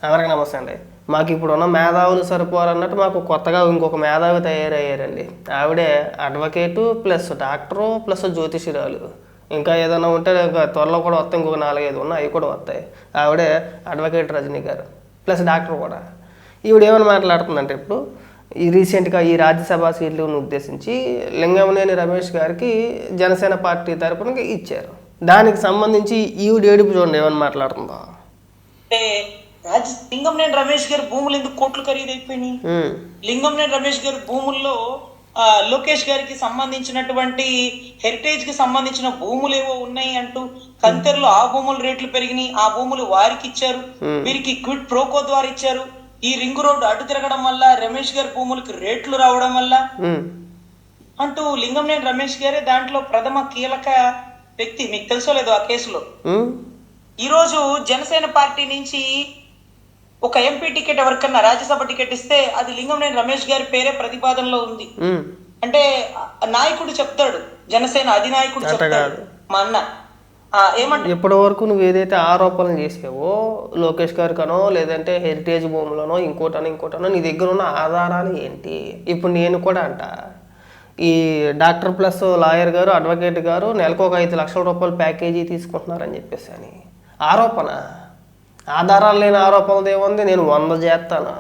అందరికీ నమస్తే అండి. మాకు ఇప్పుడున్న మేధావులు సరిపోరన్నట్టు మాకు కొత్తగా ఇంకొక మేధావి తయారయ్యారండి. ఆవిడే అడ్వకేటు ప్లస్ డాక్టరు ప్లస్ జ్యోతిషిరాలు. ఇంకా ఏదైనా ఉంటే త్వరలో కూడా వస్తాయి, ఇంకొక 4-5 ఉన్నాయి, అవి కూడా వస్తాయి. ఆవిడే అడ్వకేట్ రజనీ గారు ప్లస్ డాక్టర్ కూడా. ఈవిడ ఏమని మాట్లాడుతుందంటే ఇప్పుడు రీసెంట్గా ఈ రాజ్యసభ సీట్లను ఉద్దేశించి లింగమనేని రమేష్ గారికి జనసేన పార్టీ తరపున ఇచ్చారు. దానికి సంబంధించి ఈవిడ ఏడుపు చూడండి ఏమని మాట్లాడుతుందో. లింగంనేని రమేష్ గారి భూములు ఎందుకు కోట్లు ఖరీదైపోయినాయి? లింగంనేని రమేష్ గారి భూముల్లో లోకేష్ గారికి సంబంధించినటువంటి హెరిటేజ్ కి సంబంధించిన భూములు ఏవో ఉన్నాయి అంటూ కంతెర్లో ఆ భూముల రేట్లు పెరిగినాయి, ఆ భూములు వారికి ఇచ్చారు, వీరికి క్విడ్ ప్రోకో ద్వారా ఇచ్చారు. ఈ రింగ్ రోడ్డు అడ్డు తిరగడం వల్ల రమేష్ గారి భూములకి రేట్లు రావడం వల్ల అంటూ లింగంనేని రమేష్ గారే దాంట్లో ప్రథమ కీలక వ్యక్తి. మీకు తెలుసో లేదో ఆ కేసులో. ఈ రోజు జనసేన పార్టీ నుంచి ఒక ఎంపీ టికెట్ ఎవరికన్నా రాజ్యసభ టికెట్ ఇస్తే అది లింగంనేని రమేష్ గారి పేరే ప్రతిపాదనలో ఉంది. అంటే నాయకుడు చెప్తాడు, జనసేన అధినాయకుడు చెప్తాడు, మా అన్న ఏమంటే ఇప్పటి వరకు నువ్వు ఏదైతే ఆరోపణలు చేసావో లోకేష్ గారికనో లేదంటే హెరిటేజ్ భూములనో ఇంకోటనో నీ దగ్గర ఉన్న ఆధారాలు ఏంటి? ఇప్పుడు నేను కూడా అంట, ఈ డాక్టర్ ప్లస్ లాయర్ గారు అడ్వకేట్ గారు నెలకు ఒక 5 లక్షల రూపాయల ప్యాకేజీ తీసుకుంటున్నారని చెప్పేసి అని ఆరోపణ. ఆధారాలు లేని ఆరోపణలు ఏముంది? నేను 100 చేస్తాను.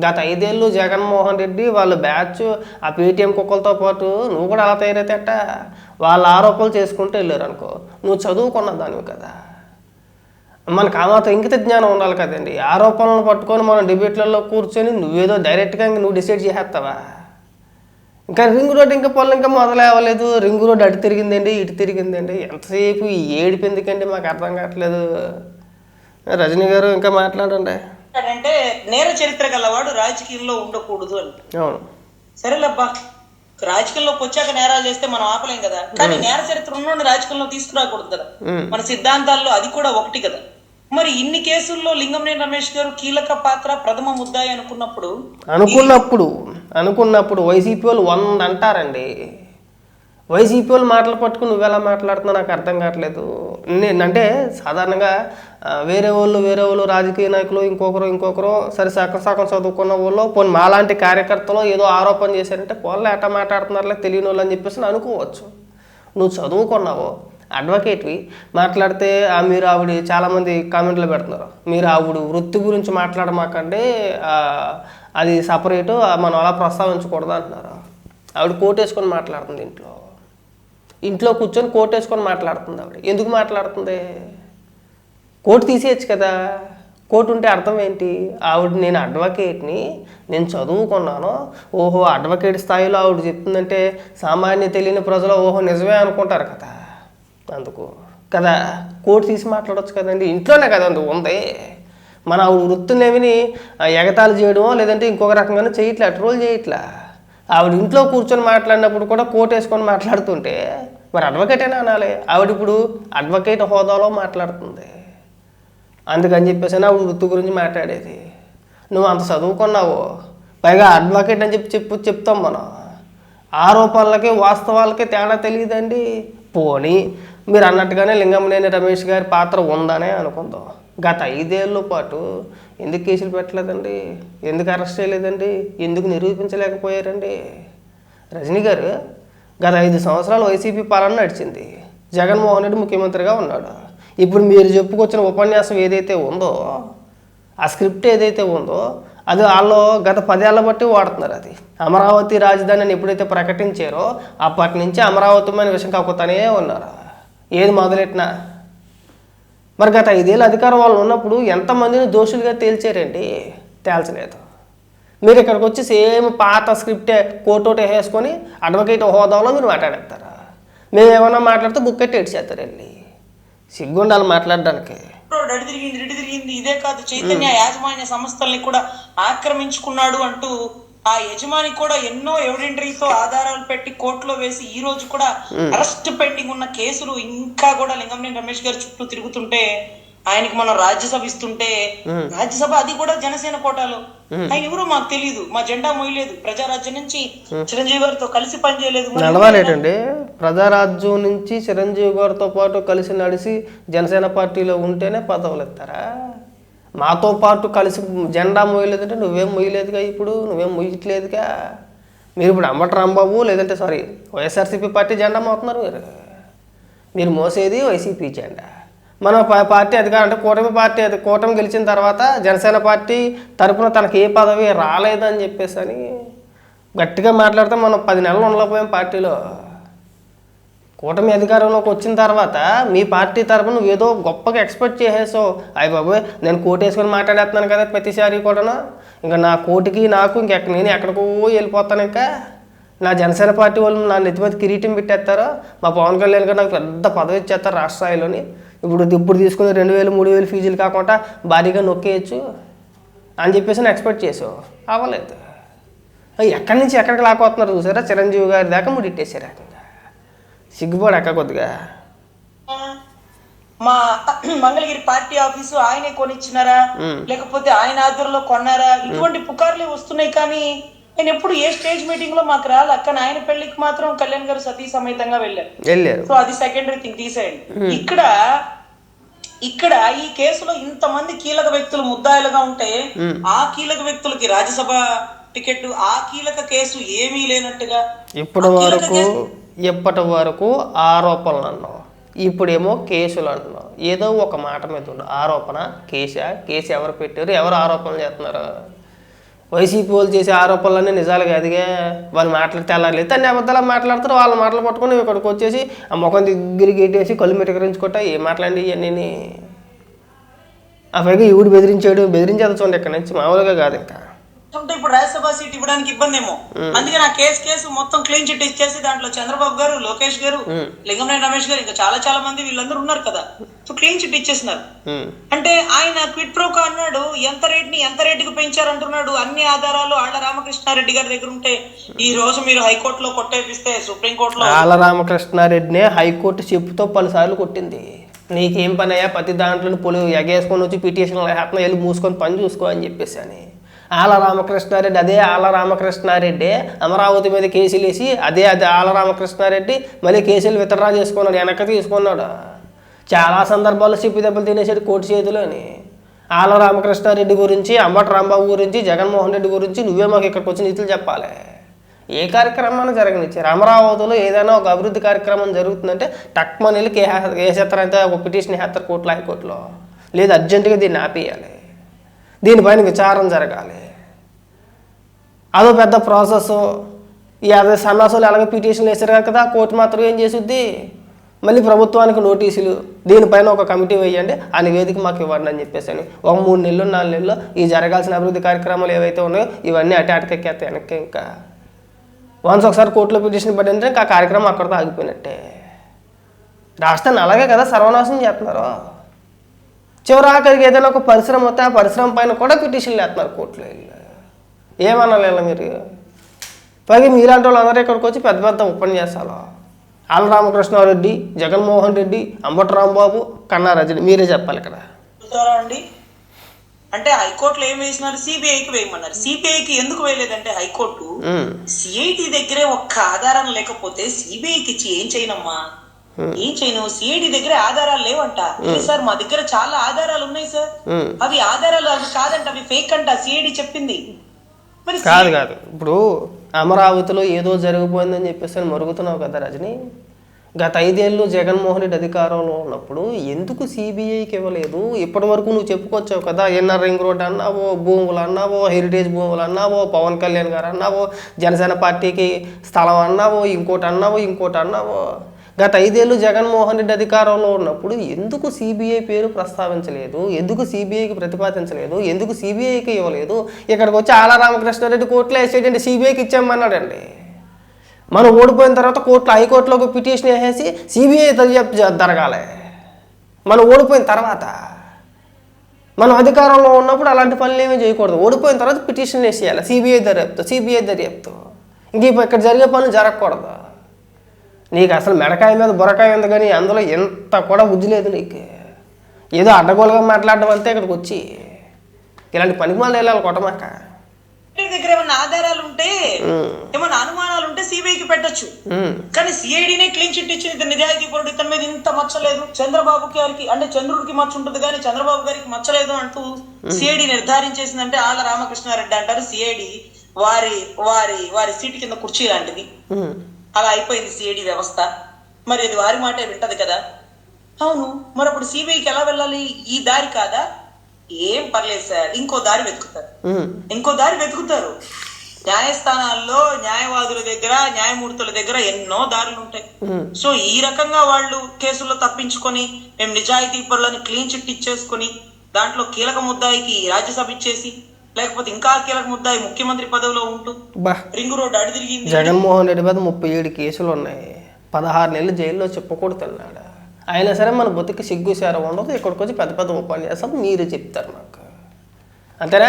గత 5 ఏళ్ళు జగన్మోహన్ రెడ్డి వాళ్ళ బ్యాచ్ ఆ పేటీఎం కుక్కలతో పాటు నువ్వు కూడా అలా తయారైతేట వాళ్ళ ఆరోపణలు చేసుకుంటూ వెళ్ళారు అనుకో, నువ్వు చదువుకున్న దానివి కదా. మనకు ఆ మాత్రం ఇంకిత జ్ఞానం ఉండాలి కదండి. ఆరోపణలను పట్టుకొని మనం డిబేట్లలో కూర్చొని నువ్వేదో డైరెక్ట్గా నువ్వు డిసైడ్ చేసేస్తావా? ఇంకా రింగ్ రోడ్ ఇంకా పొలం ఇంకా మొదలవ్వలేదు, రింగ్ రోడ్ అటు తిరిగిందండి ఇటు తిరిగిందండి, ఎంతసేపు ఈ ఏడుపు ఎందుకండి మాకు అర్థం కావట్లేదు. రజనీ గారు ఇంకా మాట్లాడండి. అంటే నేర చరిత్ర గలవాడు రాజకీయంలో ఉండకూడదు అని. అవును, సరేలేబ్బా, రాజకీయంలోకి వచ్చాక నేరాలు చేస్తే మనం ఆపలేం కదా, కానీ నేర చరిత్ర ఉన్నోడిని రాజకీయంలో తీసుకురాకూడదు కదా. మన సిద్ధాంతాల్లో అది కూడా ఒకటి కదా. మరి ఇన్ని కేసుల్లో లింగంనేని రమేష్ గారు కీలక పాత్ర, ప్రథమ ముద్దాయి అనుకున్నప్పుడు వైసీపీ వాళ్ళు 100 అంటారండి. వైసీపీ వాళ్ళు మాటలు పట్టుకుని నువ్వెలా మాట్లాడుతున్నావు నాకు అర్థం కావట్లేదు. నేనంటే సాధారణంగా వేరే వాళ్ళు రాజకీయ నాయకులు ఇంకొకరు సరే సగం చదువుకున్న వాళ్ళు పోనీ మాలాంటి కార్యకర్తలు ఏదో ఆరోపణ చేశారంటే పోన్లే ఎట్లా మాట్లాడుతున్నారులే తెలియని వాళ్ళు అని చెప్పేసి అనుకోవచ్చు. నువ్వు చదువుకున్నావు, అడ్వకేట్వి, మాట్లాడితే మీరు ఆవిడ చాలామంది కామెంట్లు పెడుతున్నారు, మీరు ఆవిడ వృత్తి గురించి మాట్లాడమాకండి, అది సపరేటు, మనం అలా ప్రస్తావించకూడదు అంటున్నారు. ఆవిడ కోట్ వేసుకొని మాట్లాడుతుంది, ఇంట్లో కూర్చొని కోట్ వేసుకొని మాట్లాడుతుంది. ఆవిడ ఎందుకు మాట్లాడుతుంది? కోట్ తీసేయచ్చు కదా. కోట్ ఉంటే అర్థం ఏంటి? ఆవిడ నేను అడ్వకేట్ని, నేను చదువుకున్నాను, ఓహో అడ్వకేట్ స్థాయిలో ఆవిడ చెప్తుందంటే సామాన్య తెలియని ప్రజలు ఓహో నిజమే అనుకుంటారు కదా. అందుకు కదా కోట్ తీసి మాట్లాడవచ్చు కదండి. ఇంట్లోనే కదా అందుకు ఉంది. మన ఆవిడ వృత్తినేమిని ఎగతాళి చేయడమో లేదంటే ఇంకొక రకంగానూ చేయట్లే, ట్రోల్ చేయట్లా. ఆవిడ ఇంట్లో కూర్చొని మాట్లాడినప్పుడు కూడా కోట్ వేసుకొని మాట్లాడుతుంటే మరి అడ్వకేటేనా అనాలి. ఆవిడ ఇప్పుడు అడ్వకేట్ హోదాలో మాట్లాడుతుంది, అందుకని చెప్పేసి ఆవిడ వృత్తి గురించి మాట్లాడేది. నువ్వు అంత చదువుకున్నావు, పైగా అడ్వకేట్ అని చెప్తాం మనం. ఆరోపణలకి వాస్తవాలకి తేడా తెలియదండి. పోనీ మీరు అన్నట్టుగానే లింగంనేని రమేష్ గారి పాత్ర ఉందనే అనుకుందాం. గత 5 ఏళ్ళ పాటు ఎందుకు కేసులు పెట్టలేదండి? ఎందుకు అరెస్ట్ చేయలేదండి? ఎందుకు నిరూపించలేకపోయారండి? రజనీ గారు గత 5 సంవత్సరాలు వైసీపీ పాలన నడిచింది, జగన్మోహన్ రెడ్డి ముఖ్యమంత్రిగా ఉన్నాడు. ఇప్పుడు మీరు చెప్పుకొచ్చిన ఉపన్యాసం ఏదైతే ఉందో, ఆ స్క్రిప్ట్ ఏదైతే ఉందో అది వాళ్ళు గత 10 ఏళ్ళ బట్టి వాడుతున్నారు. అది అమరావతి రాజధాని అని ఎప్పుడైతే ప్రకటించారో అప్పటి నుంచి అమరావతి అనే విషయం కక్కుతానే ఉన్నారు, ఏది మొదలెట్టినా. మరి గత 5 ఏళ్ళు అధికారం వాళ్ళు ఉన్నప్పుడు ఎంతమందిని దోషులుగా తేల్చారండి? తేల్చలేదు. మీరు ఇక్కడికి వచ్చి సేమ్ పాత స్క్రిప్టే కోటోటే వేసుకొని అడ్వకేట్ హోదాలో మీరు మాట్లాడేస్తారా? మేము ఏమన్నా మాట్లాడితే బుక్కెట్టి ఏడ్చేస్తారు వెళ్ళి. సిగ్గుండాలి మాట్లాడడానికి. రెడ్డి తిరిగింది ఇదే కాదు, చైతన్య యాజమాన్య సంస్థల్ని కూడా ఆక్రమించుకున్నాడు అంటూ ఆ యజమాని కూడా ఎన్నో ఎవిడెంటరీతో ఆధారాలు పెట్టి కోర్టులో వేసి ఈ రోజు కూడా అరెస్ట్ పెండింగ్ ఉన్న కేసులు ఇంకా కూడా లింగంనేని రమేష్ గారి చుట్టూ తిరుగుతుంటే, ఆయనకి మనం రాజ్యసభ ఇస్తుంటే రాజ్యసభ అది కూడా జనసేన కోటాలో. ఆయన ఎవరో మాకు తెలియదు, మా జెండా మోయలేదు, ప్రజారాజ్యం నుంచి చిరంజీవి గారితో కలిసి పనిచేయలేదు. నడవాలేటండి, ప్రజారాజ్యం నుంచి చిరంజీవి గారితో పాటు కలిసి నడిచి జనసేన పార్టీలో ఉంటేనే పదవులు ఇస్తారా? మాతో పాటు కలిసి జెండా మోయలేదంటే నువ్వేం మోయలేదుగా, ఇప్పుడు నువ్వేం మోయట్లేదుగా. మీరు ఇప్పుడు అంబటి రాంబాబు లేదంటే వైఎస్ఆర్సీపీ పార్టీ జెండా మోతున్నారు. మీరు మోసేది వైసీపీ జెండా. మన పార్టీ అధికారం అంటే కూటమి గెలిచిన తర్వాత జనసేన పార్టీ తరఫున తనకి ఏ పదవి రాలేదని చెప్పేసి అని గట్టిగా మాట్లాడితే మనం 10 నెలలు ఉండలేకపోయాం పార్టీలో. కూటమి అధికారంలోకి వచ్చిన తర్వాత మీ పార్టీ తరఫున నువ్వు ఏదో గొప్పగా ఎక్స్పెక్ట్ చేసేసావు. అయ్య బాబోయ్ నేను కోట్ వేసుకొని మాట్లాడేస్తున్నాను కదా ప్రతిసారి కూడా, ఇంకా నా కోటికి నాకు నేను ఎక్కడికో వెళ్ళిపోతాను. ఇంకా నా జనసేన పార్టీ వాళ్ళు నా నెత్తి మీద కిరీటం పెట్టేస్తారు, మా పవన్ కళ్యాణ్ గారు నాకు పెద్ద పదవి ఇచ్చేస్తారు రాష్ట్ర స్థాయిలోని. ఇప్పుడు తీసుకుని 2000 3000 ఫీజులు కాకుండా భారీగా నొక్కేయచ్చు అని చెప్పేసి నేను ఎక్స్పెక్ట్ చేసావు. అవ్వలేదు. ఎక్కడి నుంచి ఎక్కడికి లాక్కొస్తున్నారు చూసారా, చిరంజీవి గారి దాకా ముడిట్టేసారు. సిగ్గుపడి అక్క కొద్దిగా. మా మంగళగిరి పార్టీ ఆఫీసు ఆయనే కొనిచ్చినారా లేకపోతే ఆయన ఆధ్వర్యంలో కొన్నారా, ఇటువంటి పుకార్లే వస్తున్నాయి. కానీ నేను ఎప్పుడు ఏ స్టేజ్ మీటింగ్ లో మాకు రాలే. కానీ ఆయన పెళ్లికి మాత్రం కళ్యాణ్ గారు సతీ సమేతంగా వెళ్ళారు. సో అది సెకండరీ థింగ్ తీసేయండి. ఇక్కడ ఈ కేసులో ఇంతమంది కీలక వ్యక్తులు ముద్దాయిలుగా ఉంటే ఆ కీలక వ్యక్తులకి రాజ్యసభ టికెట్, ఆ కీలక కేసు ఏమీ లేనట్టుగా ఇప్పటి వరకు ఆరోపణలు అన్నావు, ఇప్పుడేమో కేసులు అంటున్నావు. ఏదో ఒక మాట మీద ఉండు. ఆరోపణ కేసు ఎవరు పెట్టారు, ఎవరు ఆరోపణలు చేస్తున్నారు? వైసీపీ వాళ్ళు చేసే ఆరోపణలన్నీ నిజాలు కాదుగా. వాళ్ళు మాట్లాడితే అలా లేదు, అన్ని అబద్ధాలు మాట్లాడతారు. వాళ్ళ మాటలు పట్టుకుని ఇక్కడికి వచ్చేసి ఆ ముఖం దగ్గరికి గెట్టేసి కళ్ళు మెటకరించుకుంటా ఏం మాట్లాడి ఇవన్నీ. ఆ పైగా ఈవిడు బెదిరించేది చూడండి ఇక్కడ నుంచి మామూలుగా కాదు. ఇంకా ఇప్పుడు రాజ్యసభ సీట్ ఇవ్వడానికి ఇబ్బంది ఏమో, అందుకని ఆ కేసు మొత్తం క్లీన్ చిట్ ఇచ్చేసి దాంట్లో చంద్రబాబు గారు, లోకేష్ గారు, లింగంనేని రమేష్ గారు, ఇంకా చాలా మంది వీళ్ళందరూ ఉన్నారు కదా. సో క్లీన్ చిట్ ఇచ్చేసినారు. అంటే ఆయన క్విట్ ప్రోకో అన్నాడు, ఎంత రేటుకి పెంచారంటున్నాడు. అన్ని ఆధారాలు ఆళ్ల రామకృష్ణారెడ్డి గారి దగ్గర ఉంటే ఈ రోజు మీరు హైకోర్టులో కొట్టేపిస్తే సుప్రీంకోర్టులో ఆళ్ల రామకృష్ణారెడ్డినే హైకోర్టు చెప్పుతో పలుసార్లు కొట్టింది. నీకేం పని అయ్యా, ప్రతి దాంట్లో ఎగేసుకొని వచ్చి పిటిషన్లు వెళ్ళి మూసుకొని పని చూసుకో అని చెప్పేసి అని. ఆళ్ల రామకృష్ణారెడ్డి అమరావతి మీద కేసులు వేసి అదే ఆళ్ల రామకృష్ణారెడ్డి మళ్ళీ కేసులు విత్డ్రా చేసుకున్నాడు, వెనక్కి తీసుకున్నాడు. చాలా సందర్భాల్లో చెప్పి దెబ్బలు తినేసాడు కోర్టు చేతిలోని. ఆళ్ల రామకృష్ణారెడ్డి గురించి, అంబటి రాంబాబు గురించి, జగన్మోహన్ రెడ్డి గురించి నువ్వే మాకు ఇక్కడికి వచ్చి నీతులు చెప్పాలి. ఏ కార్యక్రమాన్ని జరగనిచ్చారు? అమరావతిలో ఏదైనా ఒక అభివృద్ధి కార్యక్రమం జరుగుతుందంటే టక్మని వెళ్ళి వేసేస్తారంటే ఒక పిటిషన్ వేస్తారు కోర్టులో, హైకోర్టులో. లేదు అర్జెంటుగా దీన్ని ఆపేయాలి, దీనిపైన విచారణ జరగాలి. అదో పెద్ద ప్రాసెస్. ఈ 50 సన్నాసులు ఎలాగో పిటిషన్లు వేసారు కదా, కోర్టు మాత్రం ఏం చేస్తుంది, మళ్ళీ ప్రభుత్వానికి నోటీసులు, దీనిపైన ఒక కమిటీ వేయండి, ఆ నివేదిక మాకు ఇవ్వండి అని చెప్పేసి అని. ఒక 3 నెలలు 4 నెలల్లో ఈ జరగాల్సిన అభివృద్ధి కార్యక్రమాలు ఏవైతే ఉన్నాయో ఇవన్నీ అటాటకెక్కేస్తాయి వెనక్కి. ఇంకా వన్స్ ఒకసారి కోర్టులో పిటిషన్ పడిందంటే ఇంకా ఆ కార్యక్రమం అక్కడితో ఆగిపోయినట్టే. రాష్ట్రాన్ని అలాగే కదా సర్వనాశనం చేస్తున్నారు. చివరాఖరికి ఏదైనా ఒక పరిశ్రమ వస్తే ఆ పరిశ్రమ పైన కూడా పిటిషన్లు వేస్తున్నారు కోర్టులో. ఏమనాలి మీరు? పైగా మీలాంటి వాళ్ళు అందరూ ఇక్కడికి వచ్చి పెద్ద పెద్ద ఉపన్యాసాలు. ఆళ్ల రామకృష్ణారెడ్డి, జగన్మోహన్ రెడ్డి, అంబటి రాంబాబు, కన్నా రజని, మీరే చెప్పాలి ఇక్కడ. అండి అంటే హైకోర్టులో ఏం వేసినారు, సిబిఐకి వేయమన్నారు. సిబిఐకి ఎందుకు వేయలేదంటే హైకోర్టు సిఐటి దగ్గరే ఒక్క ఆధారం లేకపోతే సిబిఐకి ఇచ్చి ఏం చేయనమ్మా, ఏం చేయను, సిఐడి దగ్గర ఆధారాలు లేవంట. సార్ మా దగ్గర చాలా ఆధారాలు ఉన్నాయి సార్, అవి ఆధారాలు అవి కాదంట, అవి ఫేక్ అంట, సిఐడి చెప్పింది. కాదు ఇప్పుడు అమరావతిలో ఏదో జరిగిపోయిందని చెప్పేసి మరుగుతున్నావు కదా రజని. గత 5 ఏళ్ళు జగన్మోహన్ రెడ్డి అధికారంలో ఉన్నప్పుడు ఎందుకు సిబిఐకి ఇవ్వలేదు? ఇప్పటి వరకు నువ్వు చెప్పుకొచ్చావు కదా, ఎన్ఆర్ రింగ్ రోడ్ అన్నావో, భూములు అన్నావో, హెరిటేజ్ భూములు అన్నావో, పవన్ కళ్యాణ్ గారు అన్నావో, జనసేన పార్టీకి స్థలం అన్నావో, ఇంకోటి అన్నావో. గత 5 ఏళ్ళు జగన్మోహన్ రెడ్డి అధికారంలో ఉన్నప్పుడు ఎందుకు సిబిఐ పేరు ప్రస్తావించలేదు? ఎందుకు సిబిఐకి ప్రతిపాదించలేదు? ఎందుకు సిబిఐకి ఇవ్వలేదు? ఇక్కడికి వచ్చి ఆళ్ల రామకృష్ణారెడ్డి కోర్టులో వేసేటండి, సిబిఐకి ఇచ్చామన్నాడండి. మనం ఓడిపోయిన తర్వాత హైకోర్టులోకి పిటిషన్ వేసేసి సిబిఐ దర్యాప్తు జరగాలి. మనం ఓడిపోయిన తర్వాత, మనం అధికారంలో ఉన్నప్పుడు అలాంటి పనులు ఏమీ చేయకూడదు. ఓడిపోయిన తర్వాత పిటిషన్ వేసేయాలి, సిబిఐ దర్యాప్తు. ఇంక ఇక్కడ జరిగే పనులు జరగకూడదు. నీకు అసలు మెడకాయ మీద బుర్రకాయ ఉంది, కానీ అందులో ఎంత కూడా బుద్ధి లేదు నీకు. ఏదో అడ్డగోలుగా మాట్లాడడం అంతే. ఇక్కడికి వచ్చి ఇలాంటి పనికి మళ్ళీ వెళ్ళాలి కొట్టమాక. దగ్గర ఏమన్నా ఆధారాలు ఉంటే, ఏమన్నా అనుమానాలు ఉంటే సిబిఐకి పెట్టొచ్చు. కానీ సిఐడినే క్లీన్ చిట్ ఇచ్చింది, ఇతను నిజాయితీ పరుడు, ఇతని మీద ఇంత మచ్చలేదు, చంద్రబాబు గారికి అంటే చంద్రుడికి మచ్చ ఉంటుంది కానీ చంద్రబాబు గారికి మచ్చలేదు అంటూ సిఐడి నిర్ధారించేసిందంటే ఆళ్ళ రామకృష్ణారెడ్డి అంటారు సిఐడి వారి వారి వారి సీటు కింద కుర్చీ లాంటిది. అలా అయిపోయింది సిఐడి వ్యవస్థ. మరి అది వారి మాటే వింటది కదా. అవును, మరి అప్పుడు సిబిఐకి ఎలా వెళ్ళాలి? ఈ దారి కాదా? ఏం పర్లేదు సార్, ఇంకో దారి వెతుకుతారు. న్యాయస్థానాల్లో న్యాయవాదుల దగ్గర, న్యాయమూర్తుల దగ్గర ఎన్నో దారులు ఉంటాయి. సో ఈ రకంగా వాళ్ళు కేసుల్లో తప్పించుకొని మేము నిజాయితీ పరులని క్లీన్ చిట్ ఇచ్చేసుకొని దాంట్లో కీలక ముద్దాయికి రాజ్యసభ ఇచ్చేసి, లేకపోతే ఇంకా కీలక ముద్దాయి ముఖ్యమంత్రి పదవిలో ఉంటూ రింగు రోడ్డు అడి తిరిగింది. జగన్మోహన్ రెడ్డి మీద 37 కేసులు ఉన్నాయి, 16 నెలలు జైల్లో చెప్పకూడదు. అయినా సరే మన బతుకి సిగ్గు సేర ఉండదు. ఇక్కడికి వచ్చి పెద్ద పెద్ద ఉపన్యాసాలు మీరే చెప్తారు నాకు, అంతేనా?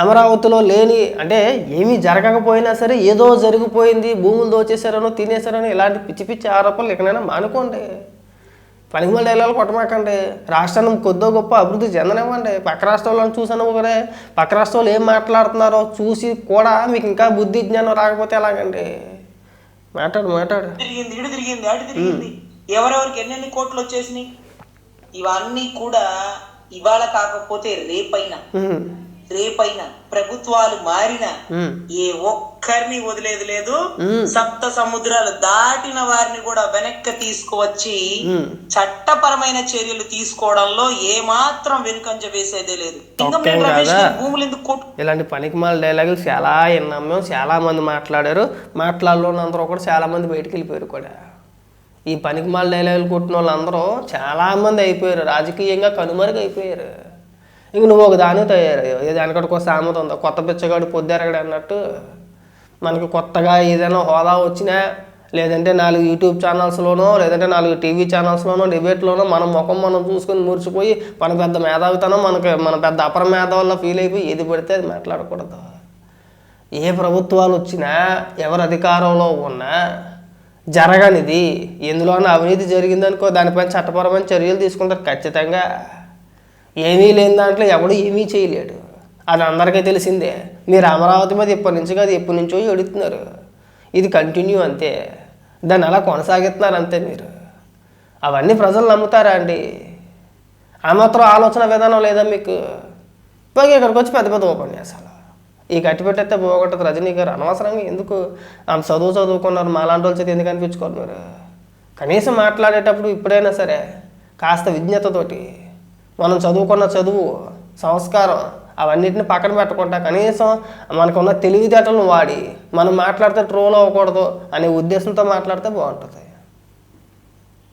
అమరావతిలో లేని అంటే ఏమీ జరగకపోయినా సరే ఏదో జరిగిపోయింది, భూములు దోచేశారనో తినేశారనో ఇలాంటి పిచ్చి పిచ్చి ఆరోపణలు ఎక్కడైనా మానుకోండి. పనికిమల డైలాలు కొట్టమాకండి. రాష్ట్రాన్ని కొద్దో గొప్ప అభివృద్ధి చెందనివ్వండి. పక్క రాష్ట్రాలను చూసాను ఒకరే, పక్క రాష్ట్రాలు ఏం మాట్లాడుతున్నారో చూసి కూడా మీకు ఇంకా బుద్ధి జ్ఞానం రాకపోతే ఎలాగండి? మాట్లాడు. తిరిగింది ఎవరెవరికి ఎన్నెన్ని కోట్లు వచ్చేసినాయి, ఇవన్నీ కూడా ఇవాళ కాకపోతే రేపైనా ప్రభుత్వాలు మారినా ఏ ఒక్కరిని వదిలేదు లేదు. సప్త సముద్రాలు దాటిన వారిని కూడా వెనక్కి తీసుకువచ్చి చట్టపరమైన చర్యలు తీసుకోవడంలో ఏ మాత్రం వెనుకంజ వేసేదే లేదు. భూములు ఎందుకు? ఇలాంటి పనికిమాల డైలాగులు చాలా విన్నాం మేము, చాలా మంది మాట్లాడారు. మాట్లాడలోనందరూ కూడా చాలా మంది బయటకు వెళ్ళిపోయారు కూడా. ఈ పనికిమాల డైలాగులు కొట్టిన వాళ్ళందరూ చాలామంది అయిపోయారు, రాజకీయంగా కనుమరుగు అయిపోయారు. ఇంక నువ్వు ఒక దాని తయారయ్యావు. దానికడికి ఒక సామెత ఉందా, కొత్త పిచ్చగాడు పొద్దురగడు అన్నట్టు. మనకి కొత్తగా ఏదైనా హోదా వచ్చినా, లేదంటే 4 యూట్యూబ్ ఛానల్స్లోనో, లేదంటే 4 టీవీ ఛానల్స్లోనో, డిబేట్లోనో మన ముఖం మనం చూసుకొని మురిచిపోయి మన పెద్ద మేధావితనం, మన పెద్ద అపర మేధావుల్లో ఫీల్ అయిపోయి ఏది పడితే అది మాట్లాడకూడదు. ఏ ప్రభుత్వాలు వచ్చినా, ఎవరు అధికారంలో ఉన్నా జరగనిది ఎందులోనూ అవినీతి జరిగిందనుకో దానిపైన చట్టపరమైన చర్యలు తీసుకుంటారు ఖచ్చితంగా. ఏమీ లేని దాంట్లో ఎవడు ఏమీ చేయలేడు, అది అందరికీ తెలిసిందే. మీరు అమరావతి మీద ఇప్పటి నుంచి కాదు ఎప్పటి నుంచో ఎడుతున్నారు, ఇది కంటిన్యూ అంతే, దాన్ని అలా కొనసాగిస్తున్నారు అంతే. మీరు అవన్నీ ప్రజలు నమ్ముతారా అండి? ఆ మాత్రం ఆలోచన విధానం లేదా మీకు? పైగా ఇక్కడికి వచ్చి పెద్ద పెద్ద ఉపన్యాసాలు. ఈ కట్టిపెట్టేస్తే పోగొట్టదు రజనీ గారు. అనవసరంగా ఎందుకు ఆమె చదువుకున్నారు, మాలాంటి వాళ్ళ చేతి ఎందుకు అనిపించుకోరు మీరు? కనీసం మాట్లాడేటప్పుడు ఇప్పుడైనా సరే కాస్త విజ్ఞతతోటి మనం చదువుకున్న చదువు, సంస్కారం అవన్నిటిని పక్కన పెట్టకుండా కనీసం మనకున్న తెలివితేటలను వాడి మనం మాట్లాడితే ట్రోల్ అవ్వకూడదు అనే ఉద్దేశంతో మాట్లాడితే బాగుంటుంది.